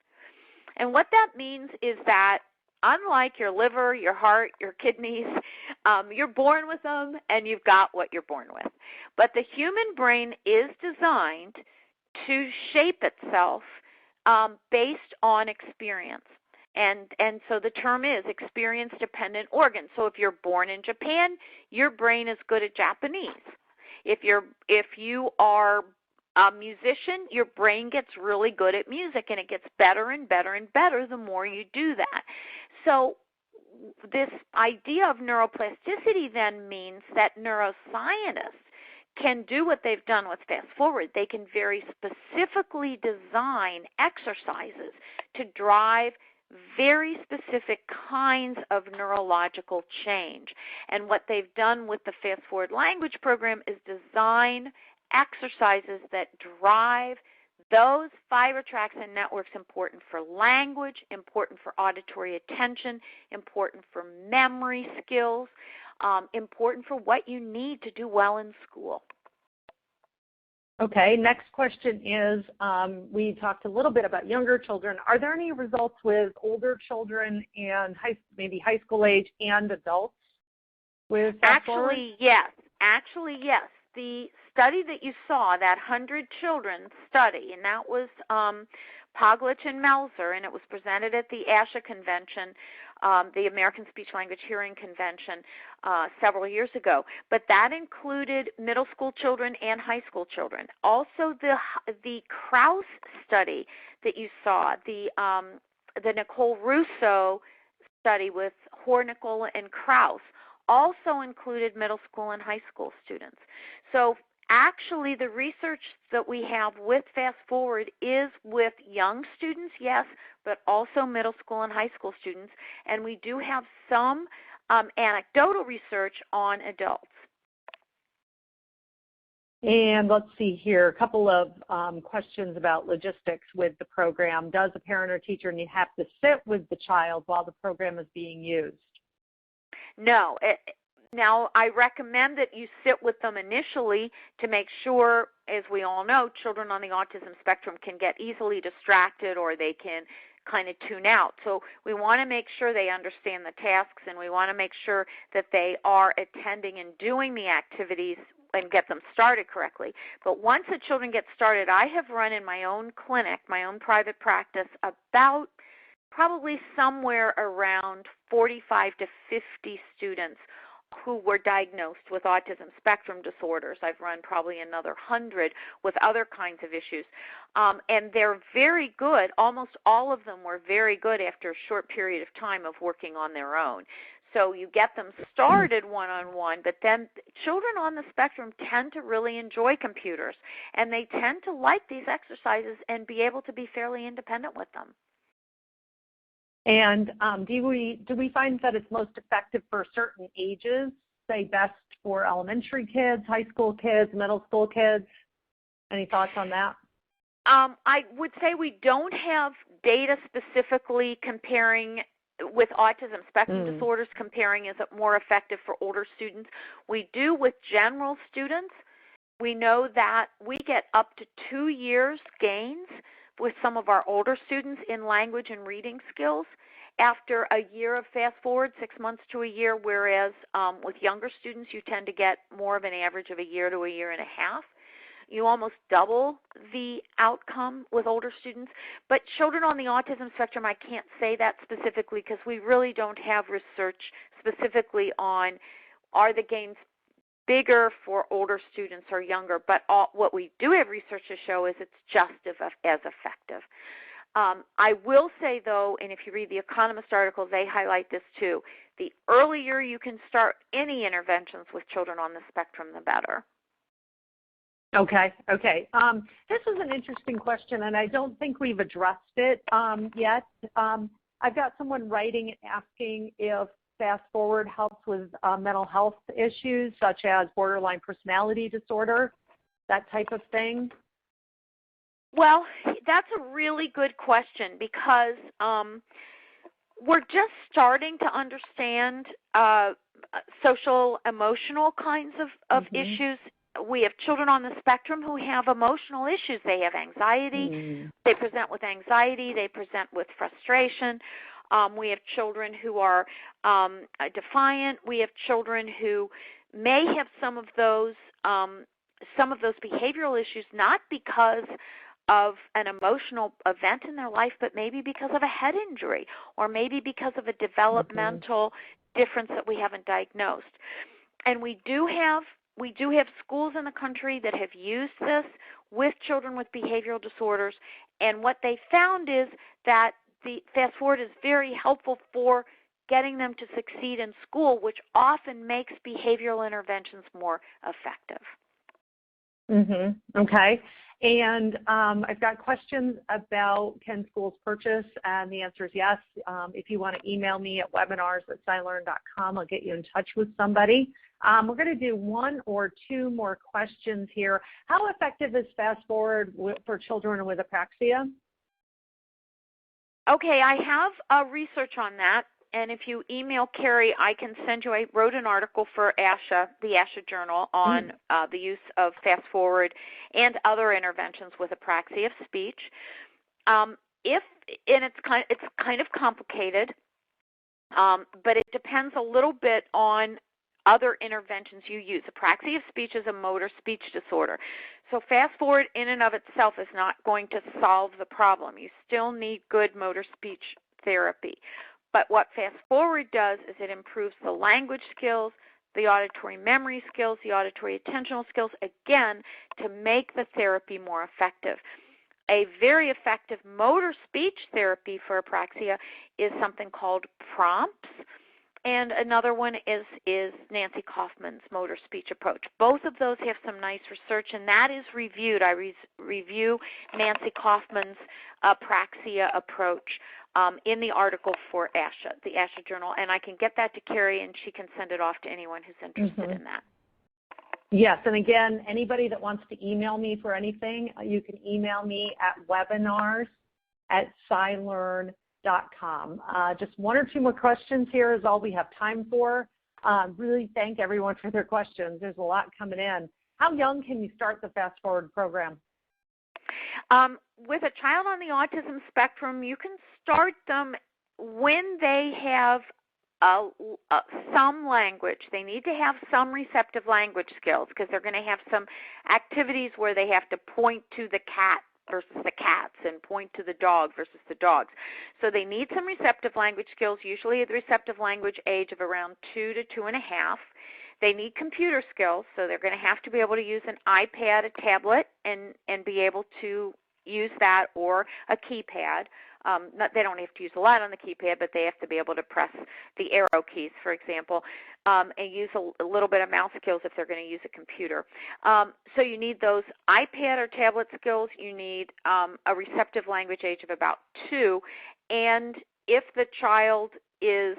And what that means is that unlike your liver, your heart, your kidneys, you're born with them and you've got what you're born with. But the human brain is designed to shape itself based on experience. And so the term is experience-dependent organ. So if you're born in Japan, your brain is good at Japanese. If you are a musician, your brain gets really good at music, and it gets better and better and better the more you do that. So this idea of neuroplasticity then means that neuroscientists can do what they've done with Fast Forward. They can very specifically design exercises to drive very specific kinds of neurological change. And what they've done with the Fast Forward language program is design exercises that drive those fiber tracks and networks important for language, important for auditory attention, important for memory skills, important for what you need to do well in school. Okay, next question is, we talked a little bit about younger children. Are there any results with older children and maybe high school age and adults with Fast Forward? Actually, yes. The study that you saw, that 100 children study, and that was Poglich and Melzer, and it was presented at the ASHA convention, the American Speech Language Hearing Convention, several years ago. But that included middle school children and high school children. Also, the Krauss study that you saw, the Nicole Russo study with Hornickel and Krauss, also included middle school and high school students. So actually, the research that we have with Fast Forward is with young students, yes, but also middle school and high school students. And we do have some anecdotal research on adults. And let's see here, a couple of questions about logistics with the program. Does a parent or teacher have to sit with the child while the program is being used? No. Now, I recommend that you sit with them initially to make sure, as we all know, children on the autism spectrum can get easily distracted or they can kind of tune out. So we want to make sure they understand the tasks, and we want to make sure that they are attending and doing the activities and get them started correctly. But once the children get started, I have run in my own clinic, my own private practice, about probably somewhere around 45 to 50 students who were diagnosed with autism spectrum disorders. I've run probably another 100 with other kinds of issues. And they're very good. Almost all of them were very good after a short period of time of working on their own. So you get them started one-on-one, but then children on the spectrum tend to really enjoy computers, and they tend to like these exercises and be able to be fairly independent with them. And do we find that it's most effective for certain ages, say best for elementary kids, high school kids, middle school kids? Any thoughts on that? I would say we don't have data specifically comparing with autism spectrum disorders, comparing is it more effective for older students. We do with general students. We know that we get up to 2 years gains with some of our older students in language and reading skills after a year of Fast Forward, 6 months to a year, whereas with younger students you tend to get more of an average of a year to a year and a half. you almost double the outcome with older students. But children on the autism spectrum, I can't say that specifically because we really don't have research specifically on are the gains bigger for older students or younger. But what we do have research to show is it's just as effective. I will say, though, and if you read the Economist article, they highlight this too, the earlier you can start any interventions with children on the spectrum, the better. Okay. This is an interesting question, and I don't think we've addressed it yet. I've got someone writing asking if Fast Forward helps with mental health issues such as borderline personality disorder, that type of thing. Well, that's a really good question because we're just starting to understand social, emotional kinds of issues. We have children on the spectrum who have emotional issues. They have anxiety. They present with anxiety. They present with frustration. We have children who are defiant. We have children who may have some of those behavioral issues not because of an emotional event in their life, but maybe because of a head injury or maybe because of a developmental difference that we haven't diagnosed. And we do have schools in the country that have used this with children with behavioral disorders, and what they found is that the Fast Forward is very helpful for getting them to succeed in school, which often makes behavioral interventions more effective. Okay. And I've got questions about can schools purchase, and the answer is yes. If you want to email me at webinars@scilearn.com, I'll get you in touch with somebody. We're going to do one or two more questions here. How effective is Fast Forward for children with apraxia? Okay, I have research on that. And if you email Carrie, I can send you. I wrote an article for ASHA, the ASHA Journal, on the use of Fast Forward and other interventions with apraxia of speech. It's kind of complicated, but it depends a little bit on other interventions you use. Apraxia of speech is a motor speech disorder. So Fast Forward in and of itself is not going to solve the problem. You still need good motor speech therapy. But what Fast Forward does is it improves the language skills, the auditory memory skills, the auditory attentional skills, again, to make the therapy more effective. A very effective motor speech therapy for apraxia is something called prompts, and another one is Nancy Kaufman's motor speech approach. Both of those have some nice research, and that is reviewed. I review Nancy Kaufman's apraxia approach in the article for ASHA, the ASHA Journal, and I can get that to Carrie, and she can send it off to anyone who's interested in that. Yes, and again, anybody that wants to email me for anything, you can email me at webinars@scilearn.com. Just one or two more questions here is all we have time for. Really thank everyone for their questions. There's a lot coming in. How young can you start the Fast Forward program? With a child on the autism spectrum, you can start them when they have some language. They need to have some receptive language skills because they're going to have some activities where they have to point to the cat versus the cats and point to the dog versus the dogs. So they need some receptive language skills, usually at the receptive language age of around 2 to 2.5. They need computer skills, so they're going to have to be able to use an iPad, a tablet, and be able to use that, or a keypad. They don't have to use a lot on the keypad, but they have to be able to press the arrow keys, for example, and use a little bit of mouse skills if they're going to use a computer. So you need those iPad or tablet skills. You need a receptive language age of about 2. And if the child is,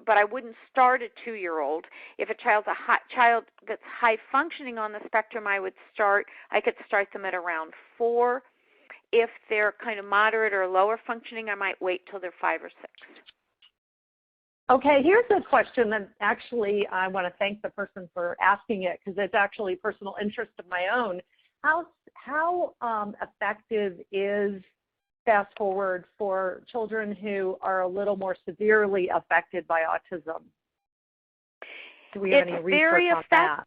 but I wouldn't start a 2-year-old. If a child's child that's high functioning on the spectrum, I could start them at around 4. If they're kind of moderate or lower functioning, I might wait till they're 5 or 6. Okay, here's a question that actually I want to thank the person for asking it because it's actually personal interest of my own. How effective is Fast Forward for children who are a little more severely affected by autism? Do we have any research on that?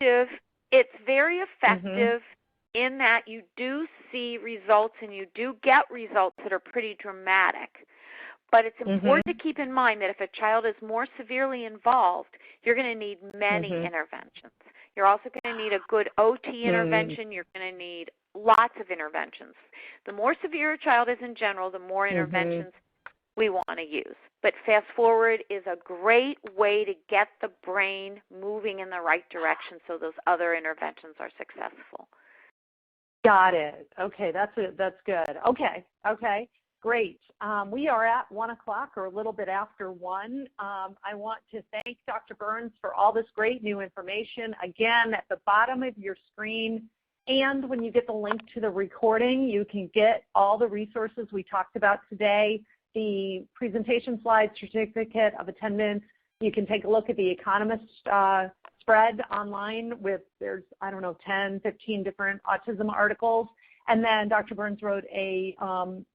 It's very effective in that you do see results and you do get results that are pretty dramatic. But it's important to keep in mind that if a child is more severely involved, you're going to need many interventions. You're also going to need a good OT intervention. You're going to need lots of interventions. The more severe a child is in general, the more interventions we want to use. But fast forward is a great way to get the brain moving in the right direction so those other interventions are successful. Got it. Okay, that's good. Okay. Great. We are at 1 o'clock or a little bit after 1. I want to thank Dr. Burns for all this great new information. Again, at the bottom of your screen, and when you get the link to the recording, you can get all the resources we talked about today, the presentation slides, certificate of attendance. You can take a look at the Economist spread online with, there's, 10, 15 different autism articles. And then Dr. Burns wrote a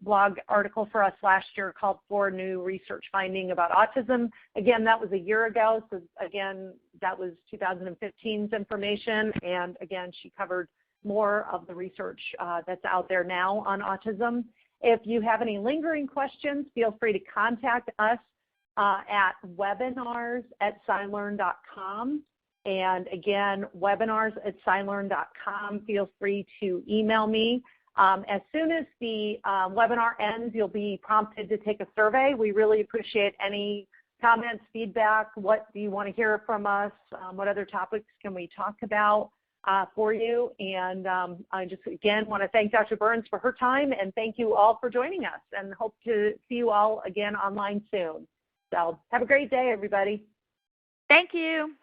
blog article for us last year called 4 New Research Finding About Autism. Again, that was a year ago, so again, that was 2015's information. And again, she covered more of the research that's out there now on autism. If you have any lingering questions, feel free to contact us at webinars@scilearn.com. And again, webinars@scilearn.com. Feel free to email me. As soon as the webinar ends, you'll be prompted to take a survey. We really appreciate any comments, feedback. What do you want to hear from us? What other topics can we talk about for you? And I just, again, want to thank Dr. Burns for her time, and thank you all for joining us, and hope to see you all again online soon. So have a great day, everybody. Thank you.